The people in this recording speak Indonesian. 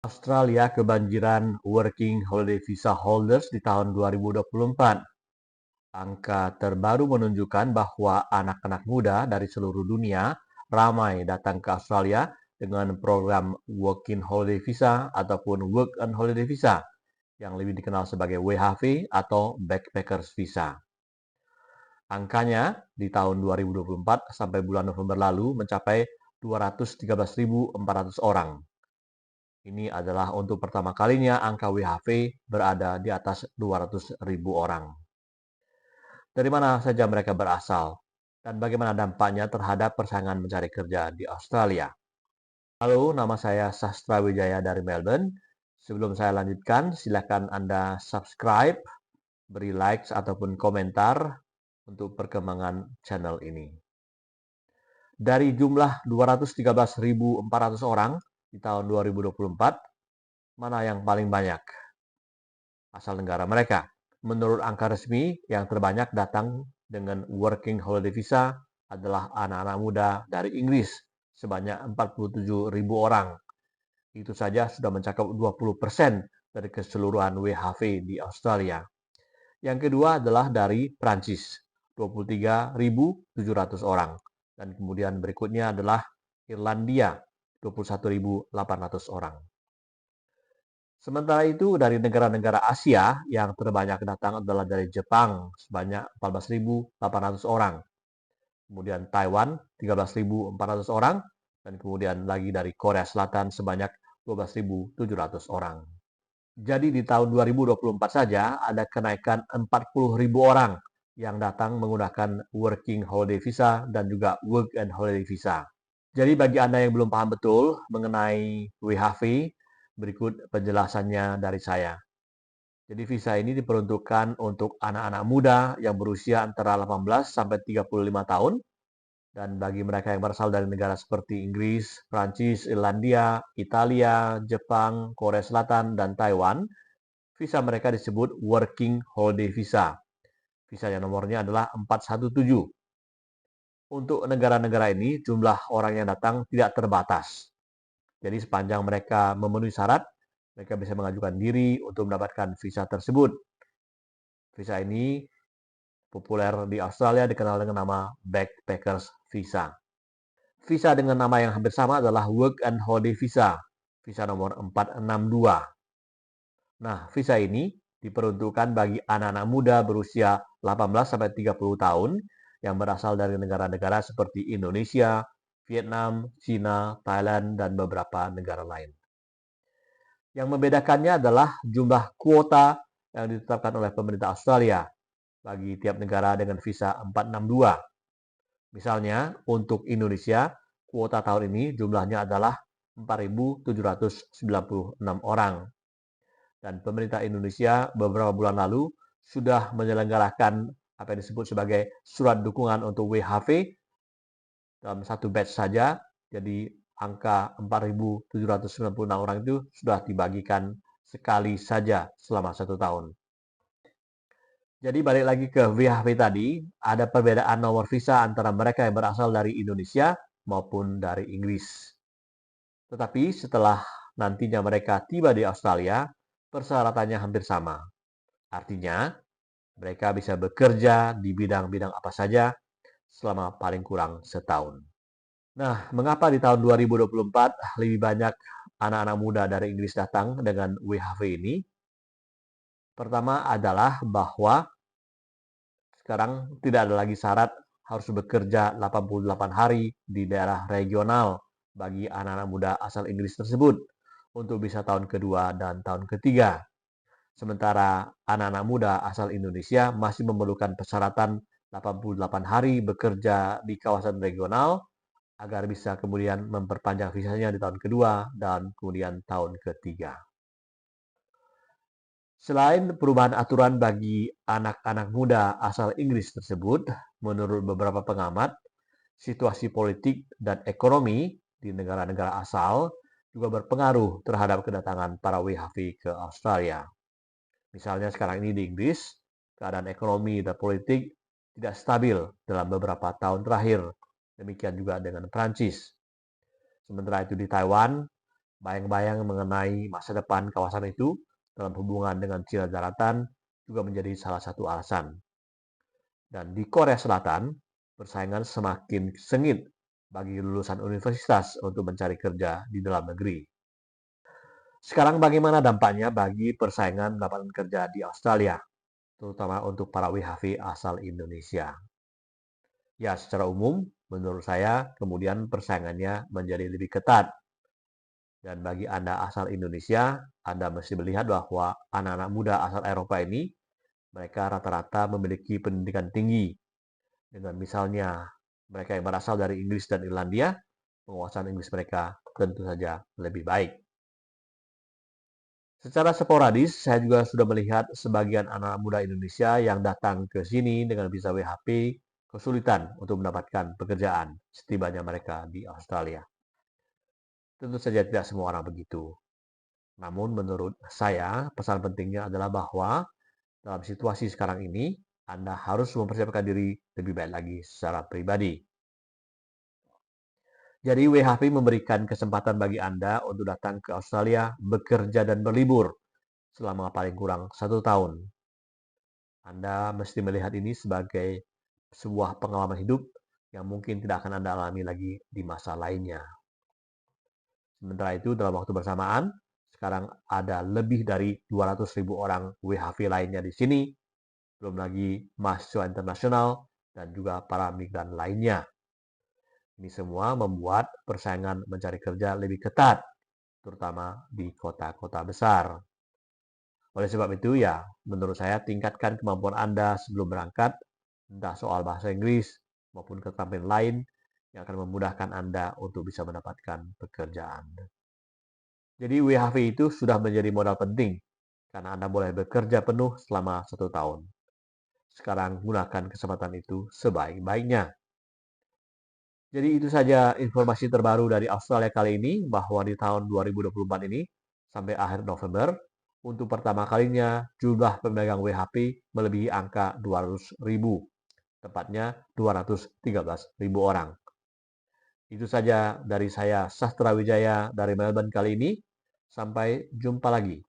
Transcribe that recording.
Australia kebanjiran Working Holiday Visa holders di tahun 2024. Angka terbaru menunjukkan bahwa anak-anak muda dari seluruh dunia ramai datang ke Australia dengan program Working Holiday Visa ataupun Work and Holiday Visa yang lebih dikenal sebagai WHV atau Backpackers Visa. Angkanya di tahun 2024 sampai bulan November lalu mencapai 213.400 orang. Ini adalah untuk pertama kalinya angka WHV berada di atas 200.000 orang. Dari mana saja mereka berasal? Dan bagaimana dampaknya terhadap persaingan mencari kerja di Australia? Halo, nama saya Sastra Wijaya dari Melbourne. Sebelum saya lanjutkan, silakan Anda subscribe, beri likes ataupun komentar untuk perkembangan channel ini. Dari jumlah 213.400 orang di tahun 2024, mana yang paling banyak asal negara mereka? Menurut angka resmi, yang terbanyak datang dengan Working Holiday Visa adalah anak-anak muda dari Inggris sebanyak 47.000 orang. Itu saja sudah mencakup 20% dari keseluruhan WHV di Australia. Yang kedua adalah dari Prancis, 23.700 orang. Dan kemudian berikutnya adalah Irlandia, 21.800 orang. Sementara itu dari negara-negara Asia yang terbanyak datang adalah dari Jepang sebanyak 14.800 orang. Kemudian Taiwan 13.400 orang dan kemudian lagi dari Korea Selatan sebanyak 12.700 orang. Jadi di tahun 2024 saja ada kenaikan 40.000 orang yang datang menggunakan Working Holiday Visa dan juga Work and Holiday Visa. Jadi bagi Anda yang belum paham betul mengenai WHV, berikut penjelasannya dari saya. Jadi visa ini diperuntukkan untuk anak-anak muda yang berusia antara 18 sampai 35 tahun. Dan bagi mereka yang berasal dari negara seperti Inggris, Prancis, Irlandia, Italia, Jepang, Korea Selatan, dan Taiwan, visa mereka disebut Working Holiday Visa. Visa yang nomornya adalah 417. Untuk negara-negara ini, jumlah orang yang datang tidak terbatas. Jadi sepanjang mereka memenuhi syarat, mereka bisa mengajukan diri untuk mendapatkan visa tersebut. Visa ini populer di Australia dikenal dengan nama Backpackers Visa. Visa dengan nama yang hampir sama adalah Work and Holiday Visa, visa nomor 462. Nah, visa ini diperuntukkan bagi anak-anak muda berusia 18-30 tahun yang berasal dari negara-negara seperti Indonesia, Vietnam, China, Thailand, dan beberapa negara lain. Yang membedakannya adalah jumlah kuota yang ditetapkan oleh pemerintah Australia bagi tiap negara dengan visa 462. Misalnya, untuk Indonesia, kuota tahun ini jumlahnya adalah 4.796 orang. Dan pemerintah Indonesia beberapa bulan lalu sudah menyelenggarakan apa yang disebut sebagai surat dukungan untuk WHV dalam satu batch saja. Jadi angka 4.796 orang itu sudah dibagikan sekali saja selama 1 tahun. Jadi balik lagi ke WHV tadi, ada perbedaan nomor visa antara mereka yang berasal dari Indonesia maupun dari Inggris. Tetapi setelah nantinya mereka tiba di Australia, persyaratannya hampir sama. Artinya, mereka bisa bekerja di bidang-bidang apa saja selama paling kurang setahun. Nah, mengapa di tahun 2024 lebih banyak anak-anak muda dari Inggris datang dengan WHV ini? Pertama adalah bahwa sekarang tidak ada lagi syarat harus bekerja 88 hari di daerah regional bagi anak-anak muda asal Inggris tersebut untuk bisa tahun kedua dan tahun ketiga. Sementara anak-anak muda asal Indonesia masih memerlukan persyaratan 88 hari bekerja di kawasan regional agar bisa kemudian memperpanjang visanya di tahun kedua dan kemudian tahun ketiga. Selain perubahan aturan bagi anak-anak muda asal Inggris tersebut, menurut beberapa pengamat, situasi politik dan ekonomi di negara-negara asal juga berpengaruh terhadap kedatangan para WHV ke Australia. Misalnya sekarang ini di Inggris, keadaan ekonomi dan politik tidak stabil dalam beberapa tahun terakhir. Demikian juga dengan Prancis. Sementara itu di Taiwan, Bayang-bayang mengenai masa depan kawasan itu dalam hubungan dengan Cina daratan juga menjadi salah satu alasan. Dan di Korea Selatan, persaingan semakin sengit bagi lulusan universitas untuk mencari kerja di dalam negeri. Sekarang bagaimana dampaknya bagi persaingan lapangan kerja di Australia, terutama untuk para WHV asal Indonesia? Ya, secara umum, menurut saya kemudian persaingannya menjadi lebih ketat. Dan bagi Anda asal Indonesia, Anda mesti melihat bahwa anak-anak muda asal Eropa ini, mereka rata-rata memiliki pendidikan tinggi. Dengan misalnya mereka yang berasal dari Inggris dan Irlandia, penguasaan Inggris mereka tentu saja lebih baik. Secara sporadis, saya juga sudah melihat sebagian anak muda Indonesia yang datang ke sini dengan visa WHP kesulitan untuk mendapatkan pekerjaan setibanya mereka di Australia. Tentu saja tidak semua orang begitu. Namun menurut saya, pesan pentingnya adalah bahwa dalam situasi sekarang ini, Anda harus mempersiapkan diri lebih baik lagi secara pribadi. Jadi WHP memberikan kesempatan bagi Anda untuk datang ke Australia, bekerja dan berlibur selama paling kurang 1 tahun. Anda mesti melihat ini sebagai sebuah pengalaman hidup yang mungkin tidak akan Anda alami lagi di masa lainnya. Sementara itu, dalam waktu bersamaan, sekarang ada lebih dari 200.000 orang WHV lainnya di sini, belum lagi mahasiswa internasional dan juga para migran lainnya. Ini semua membuat persaingan mencari kerja lebih ketat, terutama di kota-kota besar. Oleh sebab itu, ya, menurut saya tingkatkan kemampuan Anda sebelum berangkat, entah soal bahasa Inggris maupun keterampilan lain yang akan memudahkan Anda untuk bisa mendapatkan pekerjaan. Jadi WHV itu sudah menjadi modal penting karena Anda boleh bekerja penuh selama 1 tahun. Sekarang gunakan kesempatan itu sebaik-baiknya. Jadi itu saja informasi terbaru dari Australia kali ini bahwa di tahun 2024 ini sampai akhir November, untuk pertama kalinya jumlah pemegang WHP melebihi angka 200.000, tepatnya 213.000 orang. Itu saja dari saya, Sastra Wijaya dari Melbourne kali ini. Sampai jumpa lagi.